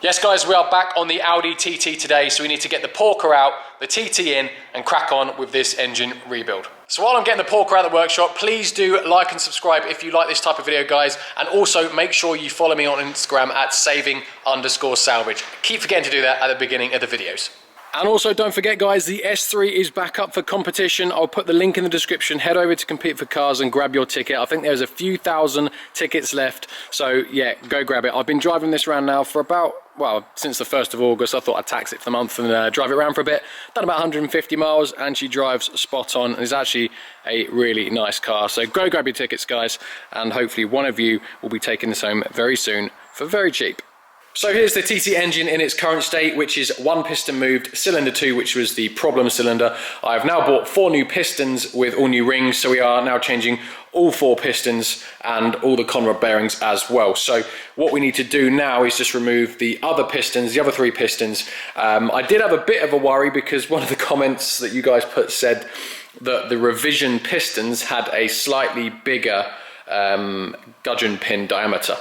Yes guys, we are back on the Audi TT today, so we need to get the porker out, the TT in, and crack on with this engine rebuild. So while I'm getting the porker out of the workshop, please do like and subscribe if you like this type of video, guys, and also make sure you follow me on Instagram at saving_salvage. Keep forgetting to do that at the beginning of the videos. And also don't forget guys, the S3 is back up for competition. I'll put the link in the description. Head over to Compete for Cars and grab your ticket. I think there's a few thousand tickets left, so yeah, go grab it. I've been driving this around now for about, well, since the 1st of August. I thought I'd tax it for the month and drive it around for a bit. Done about 150 miles and she drives spot on and is actually a really nice car. So go grab your tickets guys, and hopefully one of you will be taking this home very soon for very cheap. So here's the TT engine in its current state, which is 1 piston moved, cylinder 2, which was the problem cylinder. I've now bought 4 new pistons with all new rings, so we are now changing all 4 pistons and all the conrod bearings as well. So what we need to do now is just remove the other pistons, the other 3 pistons. I did have a bit of a worry because one of the comments that you guys put said that the revision pistons had a slightly bigger gudgeon pin diameter,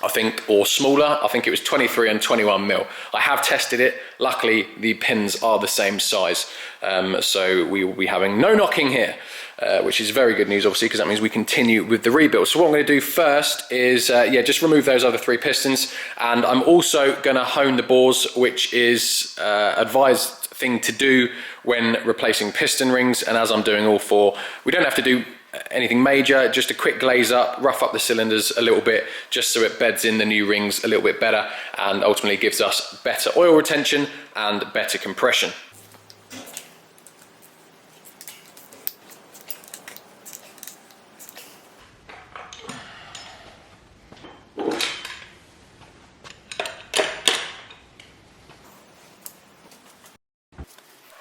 I think, or smaller. I think it was 23 and 21 mil. I have tested it. Luckily, the pins are the same size. So we will be having no knocking here, which is very good news, obviously, because that means we continue with the rebuild. So what I'm going to do first is, yeah, just remove those other 3 pistons. And I'm also going to hone the bores, which is advised thing to do when replacing piston rings. And as I'm doing all 4, we don't have to do anything major, just a quick glaze up, rough up the cylinders a little bit, just so it beds in the new rings a little bit better and ultimately gives us better oil retention and better compression.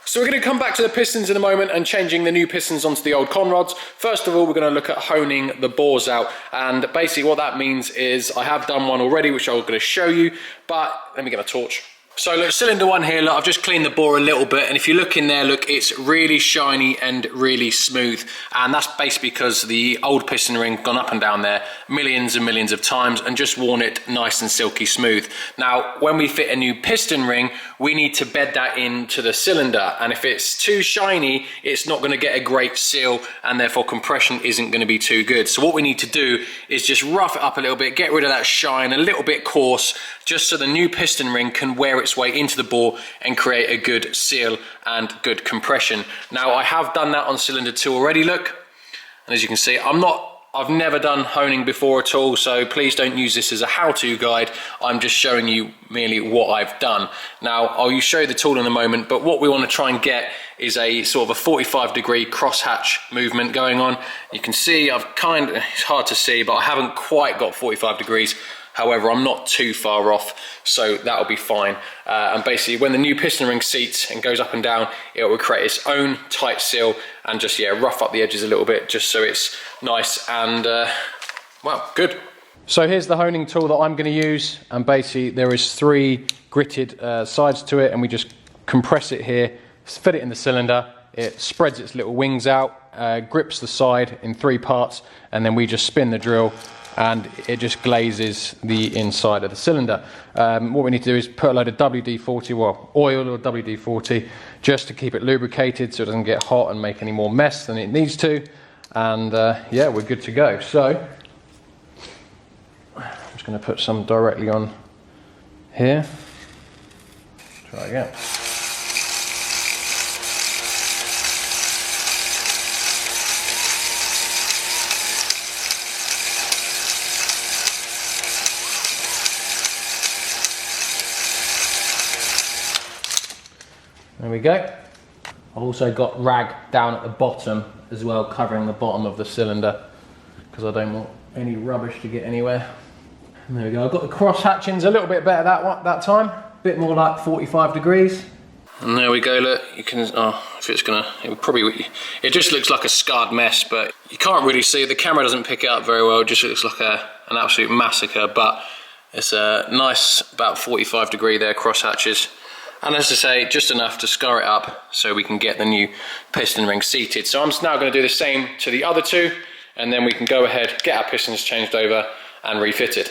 So we're going to come back to the pistons in a moment and changing the new pistons onto the old conrods. First of all, we're going to look at honing the bores out, and basically what that means is I have done one already, which I'm going to show you, but let me get a torch. So look, cylinder 1 here, look, I've just cleaned the bore a little bit, and if you look in there, look, it's really shiny and really smooth, and that's basically because the old piston ring gone up and down there millions and millions of times and just worn it nice and silky smooth. Now, when we fit a new piston ring, we need to bed that into the cylinder, and if it's too shiny, it's not going to get a great seal, and therefore compression isn't going to be too good. So what we need to do is just rough it up a little bit, get rid of that shine, a little bit coarse, just so the new piston ring can wear its way into the bore and create a good seal and good compression. Now I have done that on cylinder 2 already, look, and as you can see, I've never done honing before at all, so please don't use this as a how-to guide. I'm just showing you merely what I've done. Now I'll show you the tool in a moment, but what we want to try and get is a sort of a 45-degree crosshatch movement going on. You can see it's hard to see, but I haven't quite got 45 degrees. However, I'm not too far off, so that'll be fine. And basically, when the new piston ring seats and goes up and down, it will create its own tight seal and just, yeah, rough up the edges a little bit, just so it's nice and, well, good. So here's the honing tool that I'm going to use, and basically there is 3 gritted sides to it, and we just compress it here, fit it in the cylinder, it spreads its little wings out, grips the side in 3 parts, and then we just spin the drill and it just glazes the inside of the cylinder. What we need to do is put a load of WD-40, well, oil or WD-40, just to keep it lubricated so it doesn't get hot and make any more mess than it needs to. And yeah, we're good to go. So I'm just going to put some directly on here. Try again. There we go. I've also got rag down at the bottom as well, covering the bottom of the cylinder, because I don't want any rubbish to get anywhere. And there we go. I've got the cross hatchings a little bit better that time, a bit more like 45 degrees. And there we go, look, you can, if it's gonna, it just looks like a scarred mess, but you can't really see, the camera doesn't pick it up very well, it just looks like an absolute massacre, but it's a nice, about 45 degree there, cross hatches. And as I say, just enough to scar it up so we can get the new piston ring seated. So I'm now going to do the same to the other 2, and then we can go ahead, get our pistons changed over and refitted.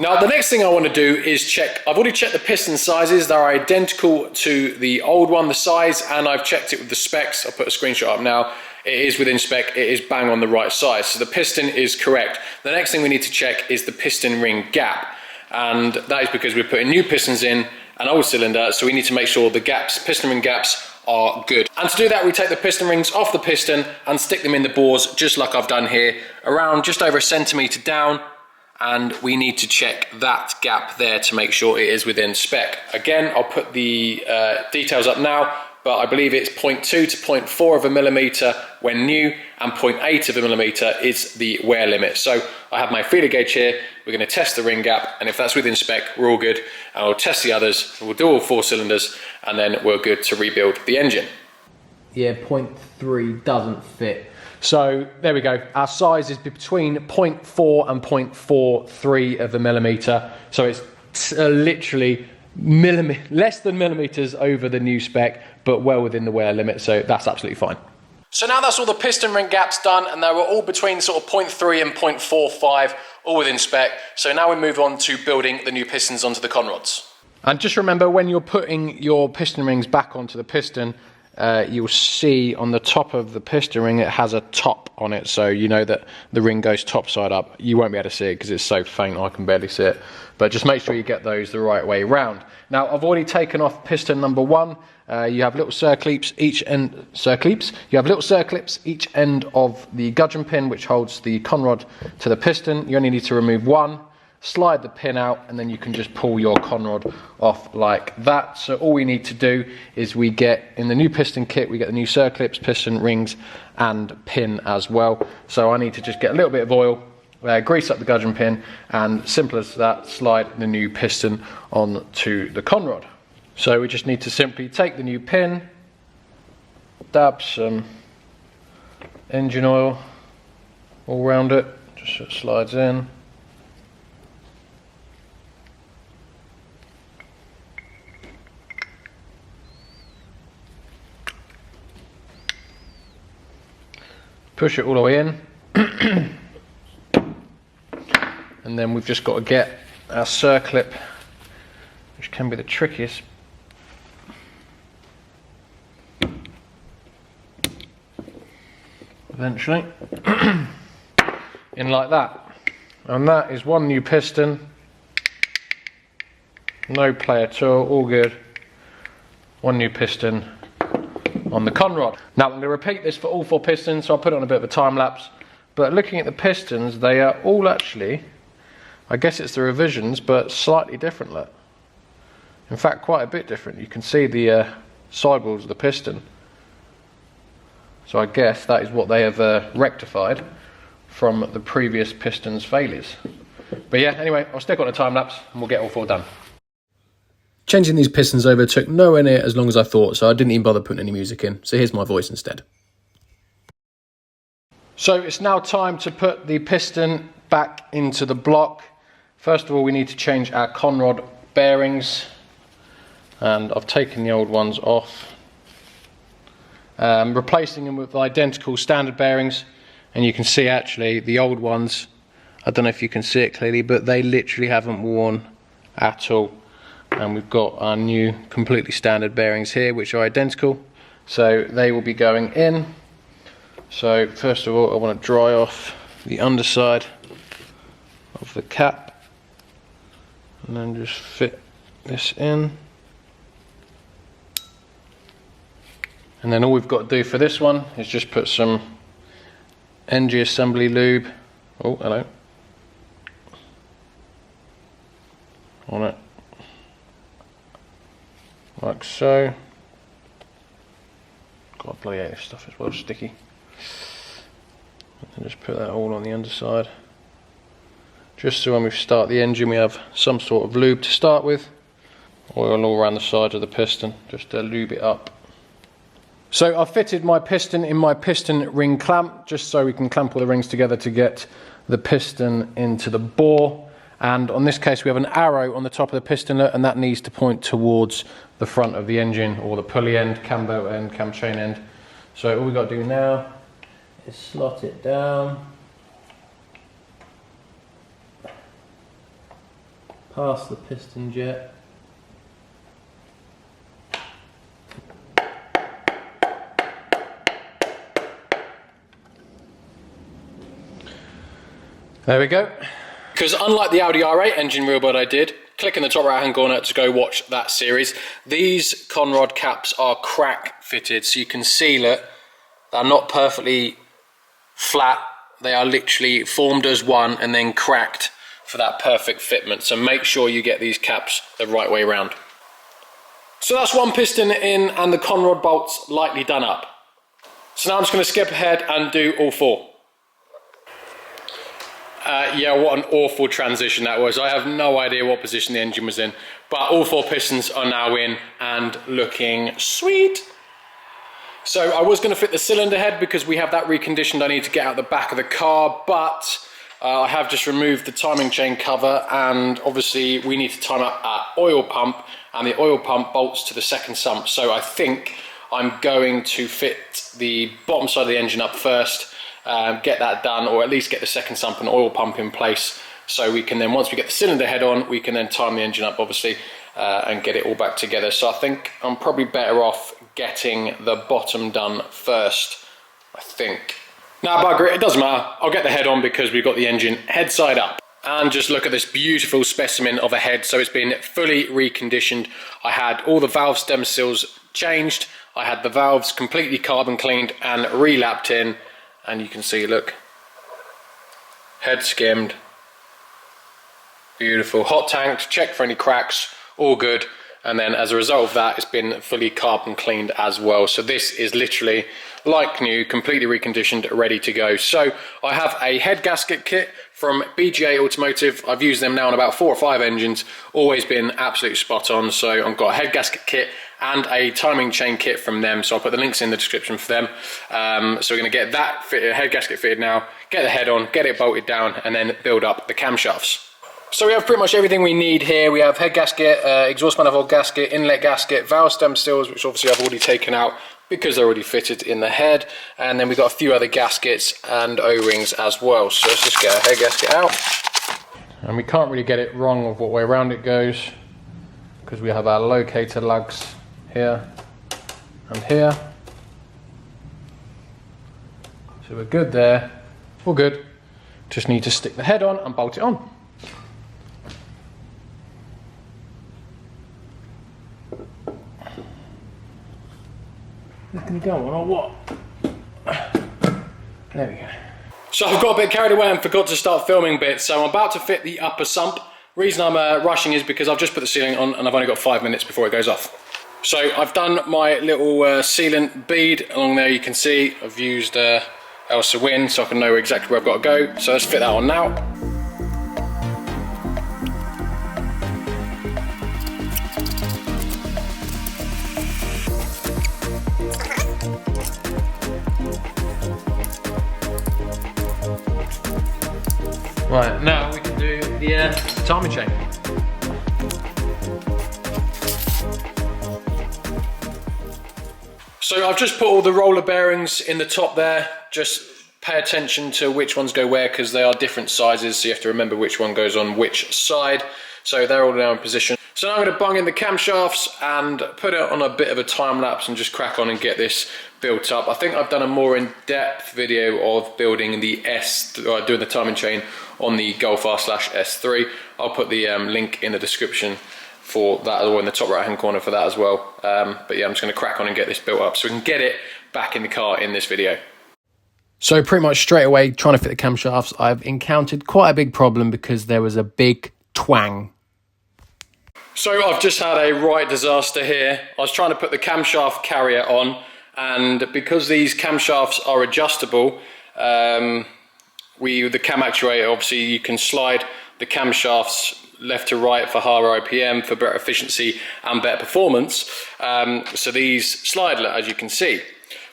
Now the next thing I want to do is check, I've already checked the piston sizes, they're identical to the old one, the size, and I've checked it with the specs. I'll put a screenshot up now. It is within spec, it is bang on the right size, so the piston is correct. The next thing we need to check is the piston ring gap, and that is because we're putting new pistons in an old cylinder, so we need to make sure the gaps, piston ring gaps, are good. And to do that, we take the piston rings off the piston and stick them in the bores, just like I've done here, around just over 1 centimetre down, and we need to check that gap there to make sure it is within spec. Again, I'll put the details up now, but I believe it's 0.2 to 0.4 of a millimetre when new, and 0.8 of a millimetre is the wear limit. So I have my feeler gauge here, we're going to test the ring gap, and if that's within spec, we're all good. And I'll test the others, we'll do all 4 cylinders, and then we're good to rebuild the engine. Yeah, 0.3 doesn't fit. So there we go, our size is between 0.4 and 0.43 of a millimetre, so it's literally less than millimetres over the new spec, but well within the wear limit, so that's absolutely fine. So now that's all the piston ring gaps done, and they were all between sort of 0.3 and 0.45, all within spec. So now we move on to building the new pistons onto the conrods. And just remember, when you're putting your piston rings back onto the piston, you'll see on the top of the piston ring it has a top on it, so you know that the ring goes top side up. You won't be able to see it because it's so faint I can barely see it, but just make sure you get those the right way round. Now I've already taken off piston number 1. You have little circlips each end. You have little circlips each end of the gudgeon pin, which holds the conrod to the piston. You only need to remove one, slide the pin out, and then you can just pull your conrod off like that. So all we need to do is we get, in the new piston kit, we get the new circlips, piston rings, and pin as well. So I need to just get a little bit of oil, grease up the gudgeon pin, and simple as that, slide the new piston onto the conrod. So we just need to simply take the new pin, dab some engine oil all around it, just so it slides in. Push it all the way in. And then we've just got to get our circlip, which can be the trickiest. Eventually, in like that. And that is one new piston. No play at all good. One new piston on the conrod. Now I'm going to repeat this for all 4 pistons, so I'll put it on a bit of a time lapse. But looking at the pistons, they are all actually, I guess it's the revisions, but slightly different. Look. In fact, quite a bit different. You can see the sidewalls of the piston. So I guess that is what they have rectified from the previous piston's failures. But yeah, anyway, I'll stick on a time lapse and we'll get all 4 done. Changing these pistons over took nowhere near as long as I thought, so I didn't even bother putting any music in. So here's my voice instead. So it's now time to put the piston back into the block. First of all, we need to change our conrod bearings, and I've taken the old ones off. Replacing them with identical standard bearings, and you can see actually the old ones, I don't know if you can see it clearly, but they literally haven't worn at all. And we've got our new completely standard bearings here, which are identical, so they will be going in. So first of all, I want to dry off the underside of the cap and then just fit this in. And then all we've got to do for this one is just put some Audi Assembly lube, oh hello, on it, like so. God, bloody hate this stuff, it's well sticky. And just put that all on the underside, just so when we start the engine we have some sort of lube to start with. Oil all around the sides of the piston, just to lube it up. So I've fitted my piston in my piston ring clamp, just so we can clamp all the rings together to get the piston into the bore. And on this case we have an arrow on the top of the piston, and that needs to point towards the front of the engine, or the pulley end, cam belt end, cam chain end. So all we've got to do now is slot it down. past the piston jet. There we go. Because unlike the Audi R8 engine rebuild I did, click in the top right hand corner to go watch that series. These conrod caps are crack fitted, so you can see that they're not perfectly flat. They are literally formed as one and then cracked for that perfect fitment. So make sure you get these caps the right way around. So that's one piston in and the conrod bolts lightly done up. So now I'm just going to skip ahead and do all four. Yeah, what an awful transition that was. I have no idea what position the engine was in, but all four pistons are now in and looking sweet. So I was going to fit the cylinder head because we have that reconditioned. I need to get out the back of the car, but I have just removed the timing chain cover, and obviously we need to time up our oil pump, and the oil pump bolts to the second sump. So I think I'm going to fit the bottom side of the engine up first, get that done, or at least get the second sump and oil pump in place, so we can then, once we get the cylinder head on, we can then time the engine up obviously and get it all back together. So I think I'm probably better off getting the bottom done first, I think. Now bugger it, it doesn't matter, I'll get the head on because we've got the engine head side up. And just look at this beautiful specimen of a head. So it's been fully reconditioned. I had all the valve stem seals changed, I had the valves completely carbon cleaned and relapped in. And you can see, look, head skimmed, beautiful. Hot tanked, checked for any cracks, all good. And then as a result of that, it's been fully carbon cleaned as well. So this is literally like new, completely reconditioned, ready to go. So I have a head gasket kit from BGA Automotive. I've used them now on about 4 or 5 engines, always been absolutely spot on. So I've got a head gasket kit and a timing chain kit from them, so I'll put the links in the description for them. So we're going to get that head gasket fitted now, get the head on, get it bolted down, and then build up the camshafts. So we have pretty much everything we need here. We have head gasket, exhaust manifold gasket, inlet gasket, valve stem seals, which obviously I've already taken out because they're already fitted in the head, and then we've got a few other gaskets and O-rings as well. So let's just get our head gasket out. And we can't really get it wrong of what way around it goes, because we have our locator lugs here and here. So we're good there, all good. Just need to stick the head on and bolt it on. Is it going to go on or what? There we go. So I've got a bit carried away and forgot to start filming bits, so I'm about to fit the upper sump. Reason I'm rushing is because I've just put the sealing on and I've only got 5 minutes before it goes off. So I've done my little sealant bead along there. You can see I've used Elsa Win so I can know exactly where I've got to go. So let's fit that on now. Right, now we can do the timing chain. So I've just put all the roller bearings in the top there. Just pay attention to which ones go where, because they are different sizes, so you have to remember which one goes on which side. So they're all now in position. So now I'm going to bung in the camshafts and put it on a bit of a time lapse and just crack on and get this built up. I think I've done a more in-depth video of building the doing the timing chain on the Golf R/S3. I'll put the link in the description for that, or in the top right hand corner for that as well. But yeah, I'm just going to crack on and get this built up so we can get it back in the car in this video. So pretty much straight away, trying to fit the camshafts, I've encountered quite a big problem because there was a big twang. So I've just had a right disaster here. I was trying to put the camshaft carrier on, and because these camshafts are adjustable, the cam actuator, obviously you can slide the camshafts left to right for higher RPM, for better efficiency and better performance. So these slide, as you can see.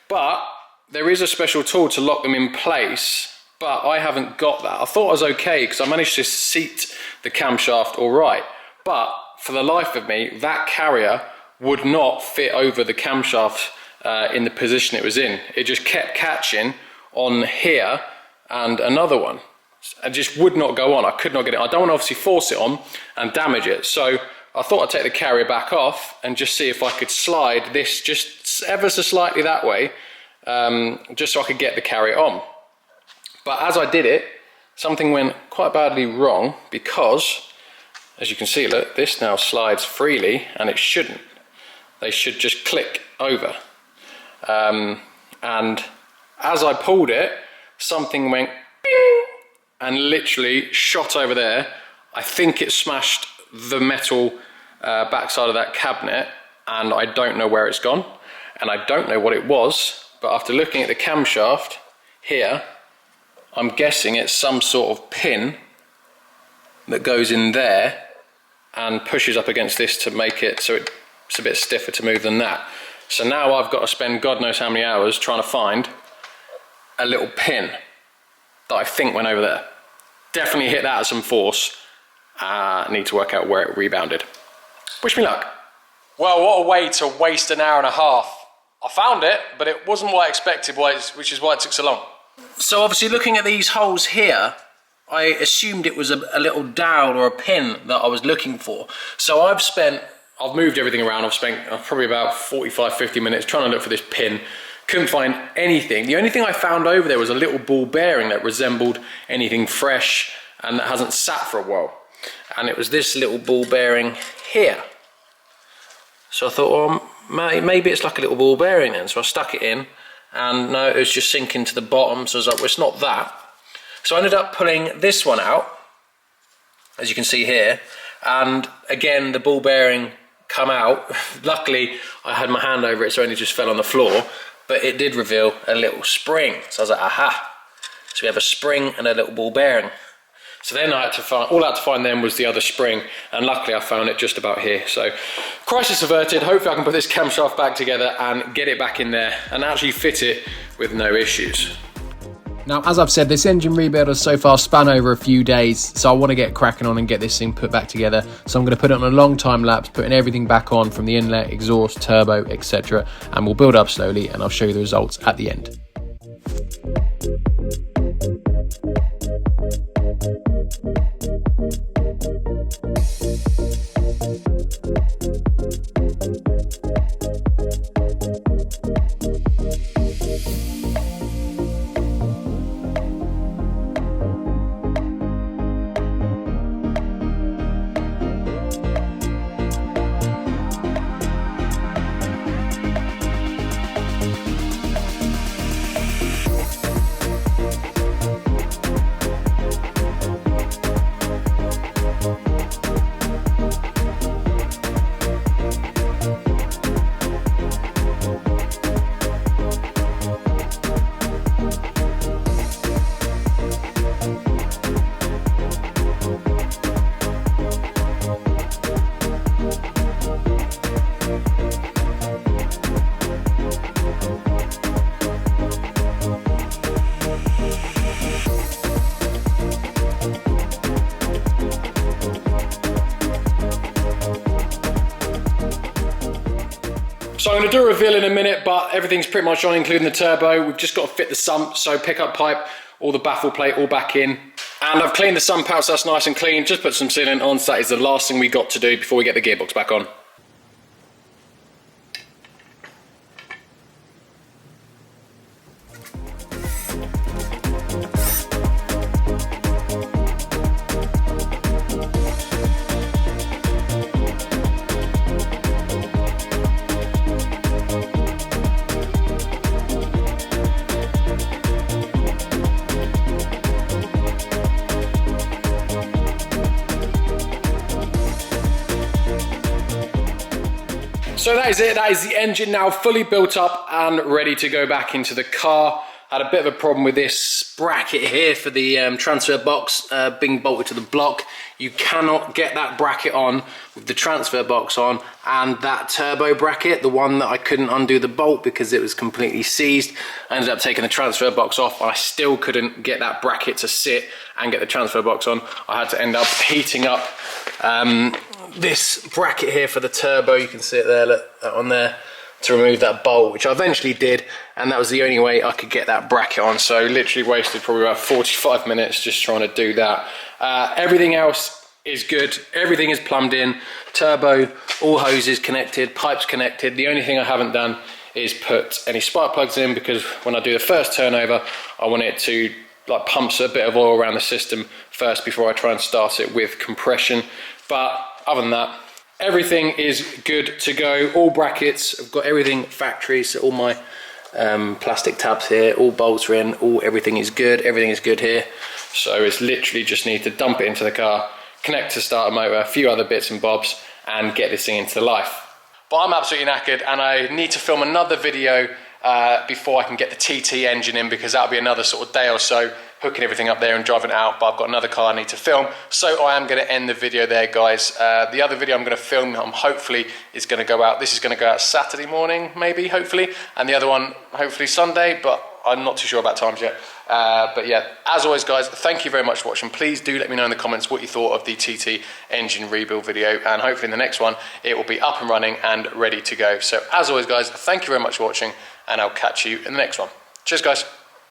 But there is a special tool to lock them in place, but I haven't got that. I thought I was okay because I managed to seat the camshaft all right. But for the life of me, that carrier would not fit over the camshaft in the position it was in. It just kept catching on here and another one. and just would not go on. I could not get it. I don't want to obviously force it on and damage it. So I thought I'd take the carrier back off and just see if I could slide this just ever so slightly that way, just so I could get the carrier on. But as I did it, something went quite badly wrong, because as you can see, look, this now slides freely and it shouldn't. They should just click over. And as I pulled it, something went bing, and literally shot over there. I think it smashed the metal backside of that cabinet, and I don't know where it's gone, and I don't know what it was, but after looking at the camshaft here, I'm guessing it's some sort of pin that goes in there and pushes up against this to make it so it's a bit stiffer to move than that. So now I've got to spend God knows how many hours trying to find a little pin that I think went over there. Definitely hit that at some force. Need to work out where it rebounded. Wish me luck. Well, what a way to waste an hour and a half. I found it, but it wasn't what I expected, which is why it took so long. So obviously looking at these holes here, I assumed it was a little dowel or a pin that I was looking for. So I've moved everything around. I've spent probably about 45-50 minutes trying to look for this pin. Couldn't find anything. The only thing I found over there was a little ball bearing that resembled anything fresh and that hasn't sat for a while. And it was this little ball bearing here. So I thought, well, maybe it's like a little ball bearing then. So I stuck it in, and no, it was just sinking to the bottom. So I was like, well, it's not that. So I ended up pulling this one out, as you can see here. And again, the ball bearing come out. Luckily, I had my hand over it, so it only just fell on the floor. But it did reveal a little spring. So I was like, aha. So we have a spring and a little ball bearing. So then I had to find, all I had to find then was the other spring, and luckily I found it just about here. So crisis averted. Hopefully I can put this camshaft back together and get it back in there and actually fit it with no issues. Now, as I've said, this engine rebuild has so far spun over a few days, so I want to get cracking on and get this thing put back together. So I'm going to put it on a long time lapse, putting everything back on from the inlet, exhaust, turbo, etc. And we'll build up slowly, and I'll show you the results at the end. So I'm going to do a reveal in a minute, but everything's pretty much on, including the turbo. We've just got to fit the sump, so pickup pipe, all the baffle plate, all back in. And I've cleaned the sump out, so that's nice and clean. Just put some sealant on, so that is the last thing we got to do before we get the gearbox back on. So that is it, that is the engine now fully built up and ready to go back into the car. Had a bit of a problem with this bracket here for the transfer box being bolted to the block. You cannot get that bracket on with the transfer box on, and that turbo bracket, the one that I couldn't undo the bolt because it was completely seized. I ended up taking the transfer box off, and I still couldn't get that bracket to sit and get the transfer box on. I had to end up heating up this bracket here for the turbo. You can see it there, look, that one there. to remove that bolt, which I eventually did, and that was the only way I could get that bracket on. So literally wasted probably about 45 minutes just trying to do that. Everything else is good. Everything is plumbed in, turbo, all hoses connected, pipes connected. The only thing I haven't done is put any spark plugs in, because when I do the first turnover, I want it to like pumps a bit of oil around the system first before I try and start it with compression. But other than that, everything is good to go. All brackets, I've got everything factory, so all my plastic tabs here, all bolts are in, everything is good. Everything is good here. So it's literally just need to dump it into the car, connect to starter motor, a few other bits and bobs, and get this thing into life. But I'm absolutely knackered, and I need to film another video before I can get the TT engine in, because that'll be another sort of day or so, hooking everything up there and driving it out. But I've got another car I need to film, so I am going to end the video there, guys. The other video I'm going to film, hopefully is going to go out, this is going to go out Saturday morning, maybe, hopefully, and the other one hopefully Sunday, but I'm not too sure about times yet. But yeah, as always, guys, thank you very much for watching. Please do let me know in the comments what you thought of the TT engine rebuild video, and hopefully in the next one it will be up and running and ready to go. So as always, guys, thank you very much for watching, and I'll catch you in the next one. Cheers, guys.